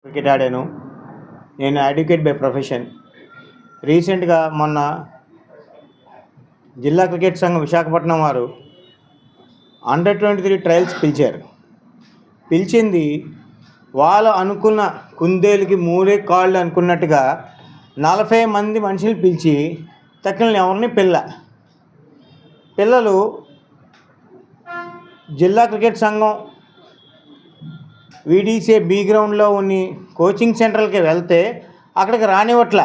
Cricket ఆడాను. నేను advocate by profession. రీసెంట్గా మొన్న జిల్లా క్రికెట్ సంఘం విశాఖపట్నం వారు అండర్-23 ట్రయల్స్ పిలిచారు. పిలిచింది వాళ్ళు అనుకున్న కుందేలుకి మూడే కాళ్ళు అనుకున్నట్టుగా 40 మంది మనుషులు పిలిచి తక్కిన ఎవరిని పిల్లలు జిల్లా క్రికెట్ సంఘం వీడీసీ బి గ్రౌండ్లో ఉన్న కోచింగ్ సెంటర్కి వెళ్తే అక్కడికి రానివ్వట్ల.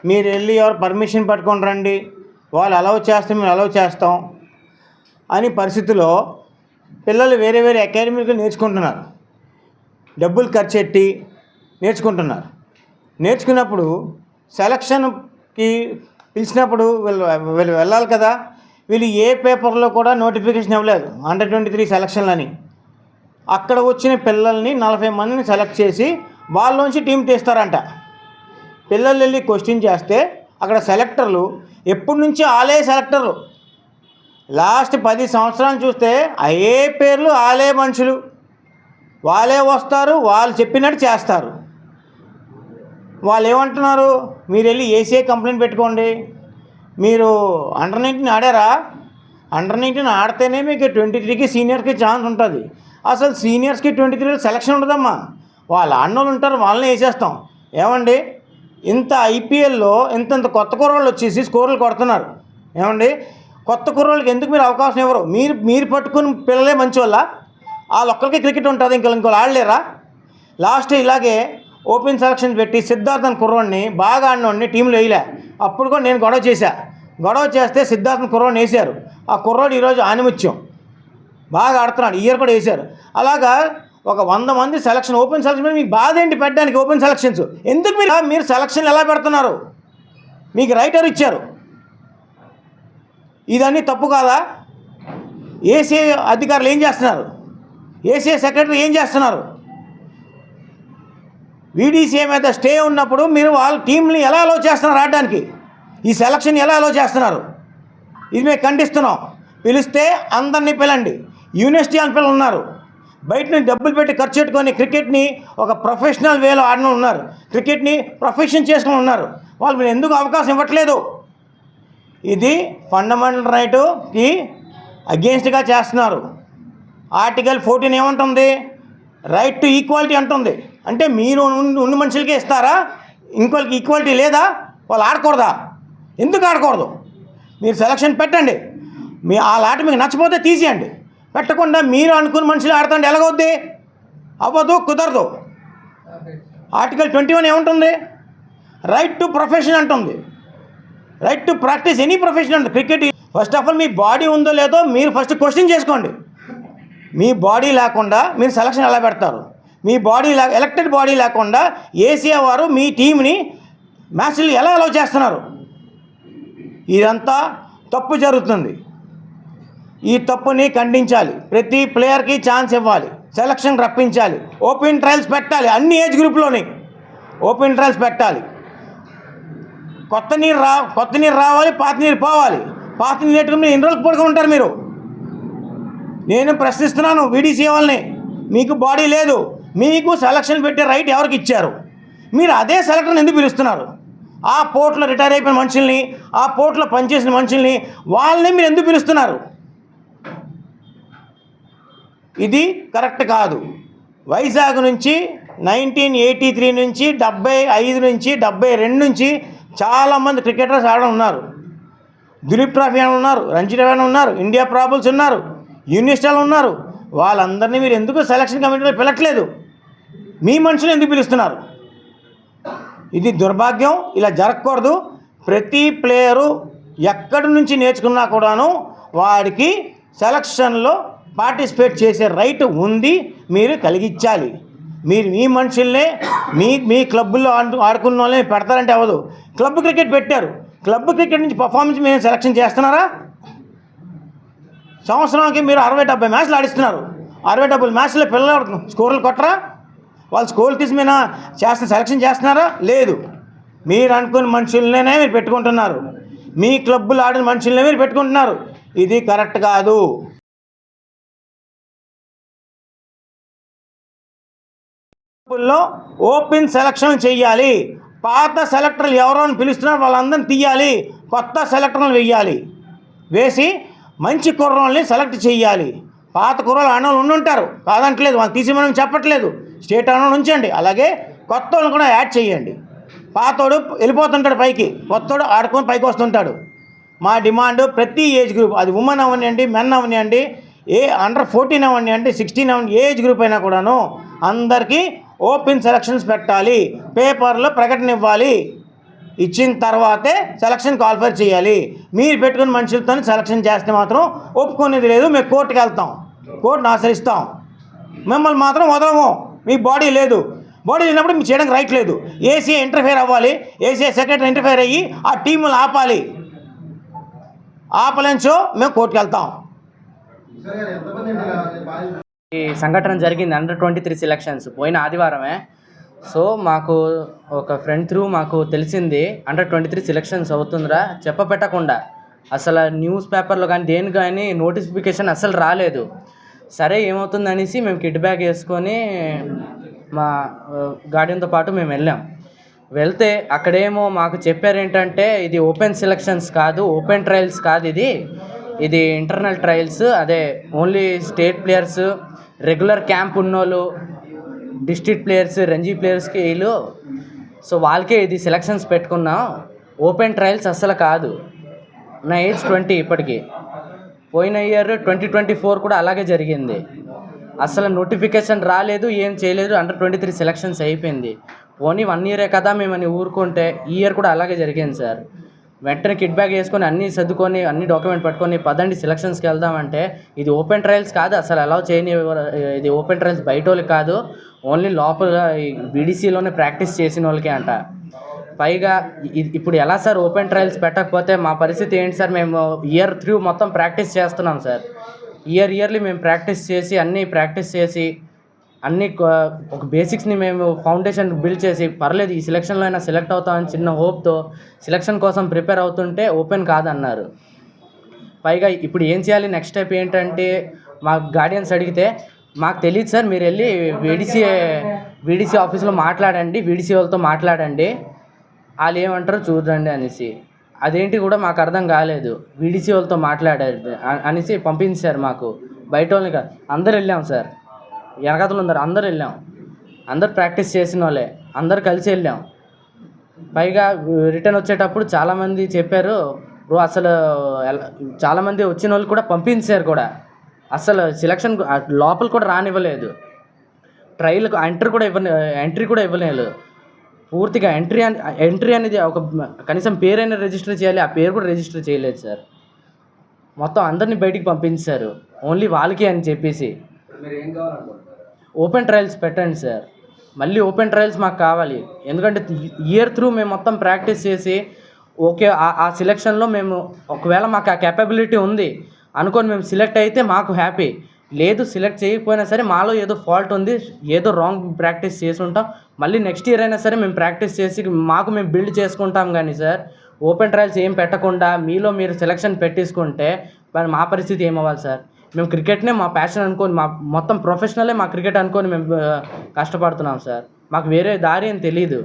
మీరు వెళ్ళి ఎవరు పర్మిషన్ పట్టుకొని రండి, వాళ్ళు అలౌ చేస్తే మేము అలౌ చేస్తాం అని పరిస్థితిలో పిల్లలు వేరే వేరే అకాడమీలు నేర్చుకుంటున్నారు. డబ్బులు ఖర్చు పెట్టి నేర్చుకుంటున్నారు. నేర్చుకున్నప్పుడు సెలక్షన్కి పిలిచినప్పుడు వీళ్ళు వెళ్ళాలి కదా. వీళ్ళు ఏ పేపర్లో కూడా నోటిఫికేషన్ ఇవ్వలేదు అండర్-23 సెలక్షన్లని. అక్కడ వచ్చిన పిల్లల్ని 40 మందిని సెలెక్ట్ చేసి వాళ్ళలోంచి టీం తీస్తారంట. పిల్లలు వెళ్ళి క్వశ్చన్ చేస్తే అక్కడ సెలెక్టర్లు ఎప్పటి నుంచి ఆలే సెలెక్టర్లు. లాస్ట్ 10 సంవత్సరాలు చూస్తే అయ్యే పేర్లు ఆలే మనుషులు. వాళ్ళే వస్తారు, వాళ్ళు చెప్పినట్టు చేస్తారు. వాళ్ళు ఏమంటున్నారు, మీరు వెళ్ళి ఏసీఐ కంప్లైంట్ పెట్టుకోండి. మీరు అండర్-19 ఆడారా? అండర్-19 ఆడితేనే మీకు 23కి సీనియర్కి ఛాన్స్ ఉంటుంది. అసలు సీనియర్స్కి 23 సెలక్షన్ ఉండదమ్మా. వాళ్ళు ఆడినోళ్ళు ఉంటారు, వాళ్ళని వేసేస్తాం. ఏమండి, ఇంత ఐపీఎల్లో ఇంత కొత్త కుర్రోళ్ళు వచ్చేసి స్కోర్లు కొడుతున్నారు. ఏమండి, కొత్త కుర్రోళ్ళకి ఎందుకు మీరు అవకాశం ఇవ్వరు? మీరు పట్టుకుని పిల్లలే మంచి వాళ్ళ వాళ్ళొక్కరికి క్రికెట్ ఉంటుంది, ఇంకోళ్ళు ఆడలేరా? లాస్ట్ ఇలాగే ఓపెన్ సెలక్షన్ పెట్టి సిద్ధార్థన్ కుర్రోడిని బాగా ఆడినోడిని టీంలో వేయలే. అప్పుడు కూడా నేను గొడవ చేస్తే సిద్ధార్థన్ కుర్రోడిని వేశారు. ఆ కుర్రోడు ఈరోజు ఆనిముత్యం బాగా ఆడుతున్నాడు. ఇయర్ కూడా వేశారు. అలాగా ఒక 100 మంది సెలక్షన్, ఓపెన్ సెలక్షన్ మీకు బాధ ఏంటి పెట్టడానికి? ఓపెన్ సెలక్షన్స్ ఎందుకు మీరు సెలక్షన్లు ఎలా పెడుతున్నారు? మీకు రైటర్ ఇచ్చారు, ఇదన్నీ తప్పు కాదా? ఏసీఐ అధికారులు ఏం చేస్తున్నారు? ఏసీఐ సెక్రటరీ ఏం చేస్తున్నారు? వీడీసీఐ మీద స్టే ఉన్నప్పుడు మీరు వాళ్ళ టీంని ఎలా అలో చేస్తున్నారు ఆడడానికి? ఈ సెలక్షన్ ఎలా అలో చేస్తున్నారు? ఇది మేము ఖండిస్తున్నాం. పిలిస్తే అందరినీ పిలండి. యూనివర్సిటీ అని పిల్లలు ఉన్నారు, బయట నుంచి డబ్బులు పెట్టి ఖర్చు పెట్టుకొని క్రికెట్ని ఒక ప్రొఫెషనల్ వేలో ఆడిన ఉన్నారు, క్రికెట్ని ప్రొఫెషన్ చేసుకుని ఉన్నారు. వాళ్ళు మీరు ఎందుకు అవకాశం ఇవ్వట్లేదు? ఇది ఫండమెంటల్ రైటుకి అగెయిన్స్ట్గా చేస్తున్నారు. ఆర్టికల్ 14 ఏమంటుంది? రైట్ టు ఈక్వాలిటీ అంటుంది. అంటే మీరు ఉన్న మనుషులకే ఇస్తారా? ఇంకోళ్ళకి ఈక్వాలిటీ లేదా? వాళ్ళు ఆడకూడదా? ఎందుకు ఆడకూడదు? మీరు సెలక్షన్ పెట్టండి. ఆ ఆట మీకు నచ్చపోతే తీసేయండి. పెట్టకుండా మీరు అనుకున్న మనుషులు ఆడుతుంటే ఎలాగవుద్ది? అవ్వదు, కుదరదు. ఆర్టికల్ 21 ఏముంటుంది? రైట్ టు ప్రొఫెషన్ అంటుంది. Right to practise any profession అంటుంది. క్రికెట్ ఫస్ట్ ఆఫ్ ఆల్ మీ బాడీ ఉందో లేదో మీరు ఫస్ట్ క్వశ్చన్ చేసుకోండి. మీ బాడీ లేకుండా మీరు సెలక్షన్ ఎలా పెడతారు? మీ బాడీ ఎలక్టెడ్ బాడీ లేకుండా ఏసీఐ వారు మీ టీంని మ్యాచ్లు ఎలా అలౌ చేస్తున్నారు? ఇదంతా తప్పు జరుగుతుంది. ఈ తప్పుని ఖండించాలి. ప్రతి ప్లేయర్కి ఛాన్స్ ఇవ్వాలి, సెలక్షన్ రప్పించాలి, ఓపెన్ ట్రయల్స్ పెట్టాలి. అన్ని ఏజ్ గ్రూప్లోని ఓపెన్ ట్రయల్స్ పెట్టాలి. కొత్త నీరు రావాలి, పాత నీరు పోవాలి. పాత నీరు నేర్చుకుని ఎన్ని రోజులు పడుకుంటారు మీరు? నేను ప్రశ్నిస్తున్నాను వీడీసీ వాళ్ళని. మీకు బాడీ లేదు, మీకు సెలక్షన్ పెట్టే రైట్ ఎవరికి ఇచ్చారు? మీరు అదే సెలక్టర్ని ఎందుకు పిలుస్తున్నారు? ఆ పోర్ట్లో రిటైర్ అయిపోయిన మనుషుల్ని, ఆ పోర్ట్లో పనిచేసిన మనుషుల్ని, వాళ్ళని మీరు ఎందుకు పిలుస్తున్నారు? ఇది కరెక్ట్ కాదు. వైజాగ్ నుంచి 1983 నుంచి 75 నుంచి 72 నుంచి చాలామంది క్రికెటర్స్ ఆడడం ఉన్నారు. దిలీప్ ట్రోఫీ అని ఉన్నారు, రంజీ ట్రోఫీ అని ఉన్నారు, ఇండియా ప్రాబుల్స్ ఉన్నారు, యూనివర్సిటీలు ఉన్నారు. వాళ్ళందరినీ మీరు ఎందుకు సెలక్షన్ కమిటీలో పిలట్లేదు? మీ మనుషులు ఎందుకు పిలుస్తున్నారు? ఇది దుర్భాగ్యం. ఇలా జరగకూడదు. ప్రతి ప్లేయరు ఎక్కడి నుంచి నేర్చుకున్నా కూడాను వాడికి సెలక్షన్లో పార్టిసిపేట్ చేసే రైట్ ఉంది, మీరు కలిగించాలి. మీరు మీ మనుషుల్నే మీ క్లబ్బుల్లో ఆడుకున్న వాళ్ళని పెడతారంటే అవ్వదు. క్లబ్ క్రికెట్ పెట్టారు, క్లబ్ క్రికెట్ నుంచి పర్ఫార్మెన్స్ మీరు సెలక్షన్ చేస్తున్నారా? సంవత్సరానికి మీరు 60-70 మ్యాచ్లు ఆడిస్తున్నారు. 60-70 మ్యాచ్లో పిల్లలు స్కోర్లు కొట్టరా? వాళ్ళు స్కోర్లు తీసి మీద సెలక్షన్ చేస్తున్నారా? లేదు. మీరు అనుకున్న మనుషులనే మీరు పెట్టుకుంటున్నారు. మీ క్లబ్బులు ఆడిన మనుషులనే మీరు పెట్టుకుంటున్నారు. ఇది కరెక్ట్ కాదు. లో ఓపెన్ సెలక్షన్ చెయ్యాలి. పాత సెలెక్టర్లు ఎవరో అని పిలుస్తున్నారు వాళ్ళందరిని తీయాలి, కొత్త సెలెక్టర్లు వేయాలి. వేసి మంచి కుర్రోళ్ళని సెలెక్ట్ చేయాలి. పాత కుర్రోళ్ళు ఆడవాళ్ళు ఉండుంటారు, కాదంటలేదు, వాళ్ళు తీసి మనం చెప్పట్లేదు. స్టేట్ ఆడవాళ్ళు ఉంచండి, అలాగే కొత్త వాళ్ళని కూడా యాడ్ చేయండి. పాతోడు వెళ్ళిపోతుంటాడు పైకి, కొత్తోడు ఆడుకొని పైకి వస్తుంటాడు. మా డిమాండ్ ప్రతి ఏజ్ గ్రూప్, అది ఉమెన్ అవనివ్వండి, మెన్ అవనివ్వండి, అండర్ 14 అవనివ్వండి, 16 అవని, ఏ ఏజ్ గ్రూప్ అయినా కూడాను అందరికీ ఓపెన్ సెలక్షన్స్ పెట్టాలి. పేపర్లో ప్రకటన ఇవ్వాలి. ఇచ్చిన తర్వాతే సెలక్షన్ క్వాలిఫై చేయాలి. మీరు పెట్టుకున్న మనుషులతో సెలక్షన్ చేస్తే మాత్రం ఒప్పుకునేది లేదు. మేము కోర్టుకు వెళ్తాం, కోర్టును ఆశ్రయిస్తాం. మిమ్మల్ని మాత్రం వదలము. మీ బాడీ లేదు, బాడీ లేనప్పుడు మీకు చేయడానికి రైట్ లేదు. ఏసీ ఇంటర్ఫేర్ అవ్వాలి, ఏసీ సెక్రటరీ ఇంటర్ఫేర్ అయ్యి ఆ టీములు ఆపాలి. ఆపలేంచో మేము కోర్టుకు వెళ్తాం. ఈ సంఘటన జరిగింది అండర్ 23 సెలక్షన్స్ పోయిన ఆదివారమే. సో మాకు ఒక ఫ్రెండ్ త్రూ మాకు తెలిసింది అండర్ 23 సెలక్షన్స్ అవుతుందిరా, చెప్పపెట్టకుండా అసలు న్యూస్ పేపర్లో కానీ దేని కానీ నోటిఫికేషన్ అసలు రాలేదు. సరే ఏమవుతుంది అనేసి మేము కిట్ బ్యాగ్ వేసుకొని మా గార్డియన్తో పాటు మేము వెళ్తే అక్కడేమో మాకు చెప్పారు ఏంటంటే ఇది ఓపెన్ సెలక్షన్స్ కాదు, ఓపెన్ ట్రయల్స్ కాదు, ఇది ఇంటర్నల్ ట్రయల్స్, అదే only state players, regular camp ఉన్నోళ్ళు, డిస్ట్రిక్ట్ ప్లేయర్స్, రంజీ ప్లేయర్స్కి వీళ్ళు, సో వాళ్ళకే ఇది సెలక్షన్స్ పెట్టుకున్నాం, ఓపెన్ ట్రయల్స్ అస్సలు కాదు. నా ఏజ్ 20 ఇప్పటికి. పోయిన ఇయర్ 2024 కూడా అలాగే జరిగింది. అసలు నోటిఫికేషన్ రాలేదు, ఏం చేయలేదు, అండర్ 23 సెలక్షన్స్ అయిపోయింది. పోనీ 1 ఇయరే కదా మేమని ఊరుకుంటే ఈ ఇయర్ కూడా అలాగే జరిగింది సార్. వెంటనే కిట్ బ్యాగ్ వేసుకొని అన్నీ సర్దుకొని అన్ని డాక్యుమెంట్ పట్టుకొని పదండి సెలక్షన్స్కి వెళ్దామంటే ఇది ఓపెన్ ట్రయల్స్ కాదు, అసలు అలౌ చేయని, ఇది ఓపెన్ ట్రయల్స్ బయట వాళ్ళకి కాదు, ఓన్లీ లోపల బీడీసీలోనే ప్రాక్టీస్ చేసిన వాళ్ళకే అంట. పైగా ఇప్పుడు ఎలా సార్ ఓపెన్ ట్రయల్స్ పెట్టకపోతే మా పరిస్థితి ఏంటి సార్? మేము ఇయర్ త్రూ మొత్తం ప్రాక్టీస్ చేస్తున్నాం సార్. ఇయర్లీ మేము ప్రాక్టీస్ చేసి అన్ని ఒక బేసిక్స్ని మేము ఫౌండేషన్ బిల్డ్ చేసి పర్లేదు ఈ సెలక్షన్లో అయినా సెలెక్ట్ అవుతామని చిన్న హోప్తో సెలక్షన్ కోసం ప్రిపేర్ అవుతుంటే ఓపెన్ కాదన్నారు. పైగా ఇప్పుడు ఏం చేయాలి, నెక్స్ట్ స్టెప్ ఏంటంటే మా గార్డియన్స్ అడిగితే మాకు తెలియదు సార్, మీరు వెళ్ళి వీడీసీ ఆఫీస్లో మాట్లాడండి, వీడీసీ వాళ్ళతో మాట్లాడండి, వాళ్ళు ఏమంటారో చూడండి అనేసి. అదేంటి కూడా మాకు అర్థం కాలేదు. వీడీసీ వాళ్ళతో మాట్లాడారు అనేసి పంపించారు మాకు. బయట వాళ్ళని కాదు, అందరు వెళ్ళాం సార్, వెనకతలు ఉన్నారు, అందరు వెళ్ళాం, అందరు ప్రాక్టీస్ చేసిన వాళ్ళే, అందరు కలిసి వెళ్ళాం. పైగా రిటర్న్ వచ్చేటప్పుడు చాలామంది చెప్పారు బ్రో, అసలు చాలామంది వచ్చిన వాళ్ళు కూడా పంపించారు కూడా, అసలు సెలక్షన్ లోపల కూడా రానివ్వలేదు, ట్రయల్కి ఎంట్రీ కూడా ఇవ్వలేదు. పూర్తిగా ఎంట్రీ అనేది ఒక కనీసం పేరైనా రిజిస్టర్ చేయాలి, ఆ పేరు కూడా రిజిస్టర్ చేయలేదు సార్. మొత్తం అందరినీ బయటికి పంపించారు, ఓన్లీ వాళ్ళకి అని చెప్పేసి. ఓపెన్ ట్రయల్స్ పెట్టండి సార్, మళ్ళీ ఓపెన్ ట్రయల్స్ మాకు కావాలి. ఎందుకంటే ఇయర్ త్రూ మేము మొత్తం ప్రాక్టీస్ చేసి ఓకే ఆ సెలక్షన్లో మేము ఒకవేళ మాకు ఆ కేపబిలిటీ ఉంది అనుకొని మేము సెలెక్ట్ అయితే మాకు హ్యాపీ, లేదు సెలెక్ట్ చేయకపోయినా సరే మాలో ఏదో ఫాల్ట్ ఉంది, ఏదో రాంగ్ ప్రాక్టీస్ చేసి ఉంటాం, మళ్ళీ నెక్స్ట్ ఇయర్ అయినా సరే మేము ప్రాక్టీస్ చేసి మాకు మేము బిల్డ్ చేసుకుంటాం. కానీ సార్ ఓపెన్ ట్రయల్స్ ఏం పెట్టకుండా మీలో మీరు సెలక్షన్ పెట్టేసుకుంటే మరి మా పరిస్థితి ఏమవ్వాలి సార్? మేము క్రికెట్నే మా ప్యాషన్ అనుకొని, మా మొత్తం ప్రొఫెషనలే మా క్రికెట్ అనుకొని మేము కష్టపడుతున్నాం సార్. మాకు వేరే దారి అని తెలీదు.